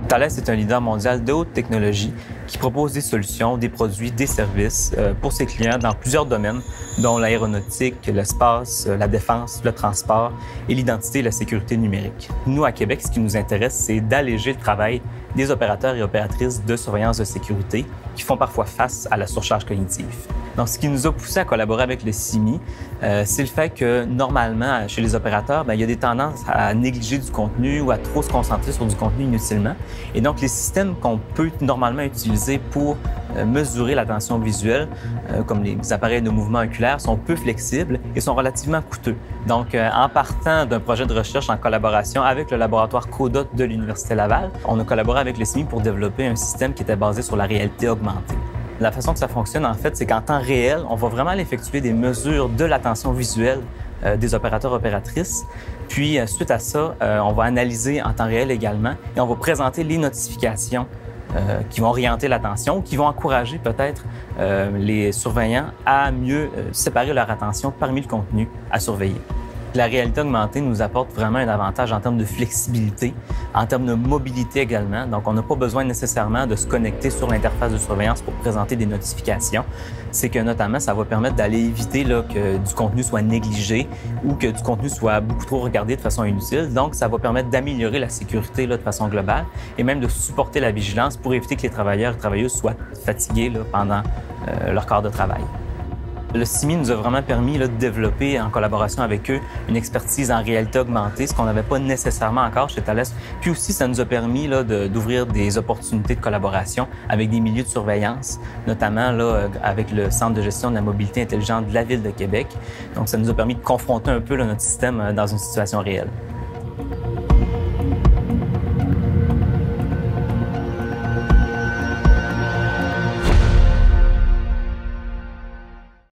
Thales est un leader mondial de haute technologie qui propose des solutions, des produits, des services pour ses clients dans plusieurs domaines, dont l'aéronautique, l'espace, la défense, le transport et l'identité et la sécurité numérique. Nous, à Québec, ce qui nous intéresse, c'est d'alléger le travail des opérateurs et opératrices de surveillance de sécurité qui font parfois face à la surcharge cognitive. Donc, ce qui nous a poussé à collaborer avec le CIMI, c'est le fait que, normalement, chez les opérateurs, il y a des tendances à négliger du contenu ou à trop se concentrer sur du contenu inutilement. Et donc, les systèmes qu'on peut normalement utiliser pour mesurer l'attention visuelle, comme les appareils de mouvement oculaire, sont peu flexibles et sont relativement coûteux. Donc, en partant d'un projet de recherche en collaboration avec le laboratoire CODOT de l'Université Laval, on a collaboré avec le CIMI pour développer un système qui était basé sur la réalité augmentée. La façon que ça fonctionne, en fait, c'est qu'en temps réel, on va vraiment aller effectuer des mesures de l'attention visuelle des opérateurs-opératrices. Puis, suite à ça, on va analyser en temps réel également et on va présenter les notifications qui vont orienter l'attention, qui vont encourager peut-être les surveillants à mieux séparer leur attention parmi le contenu à surveiller. La réalité augmentée nous apporte vraiment un avantage en termes de flexibilité, en termes de mobilité également. Donc, on n'a pas besoin nécessairement de se connecter sur l'interface de surveillance pour présenter des notifications. C'est que notamment, ça va permettre d'aller éviter que du contenu soit négligé ou que du contenu soit beaucoup trop regardé de façon inutile. Donc, ça va permettre d'améliorer la sécurité de façon globale et même de supporter la vigilance pour éviter que les travailleurs et travailleuses soient fatigués pendant leur quart de travail. Le CIMI nous a vraiment permis de développer, en collaboration avec eux, une expertise en réalité augmentée, ce qu'on n'avait pas nécessairement encore chez Thales. Puis aussi, ça nous a permis d'ouvrir des opportunités de collaboration avec des milieux de surveillance, notamment avec le Centre de gestion de la mobilité intelligente de la Ville de Québec. Donc, ça nous a permis de confronter un peu notre système dans une situation réelle.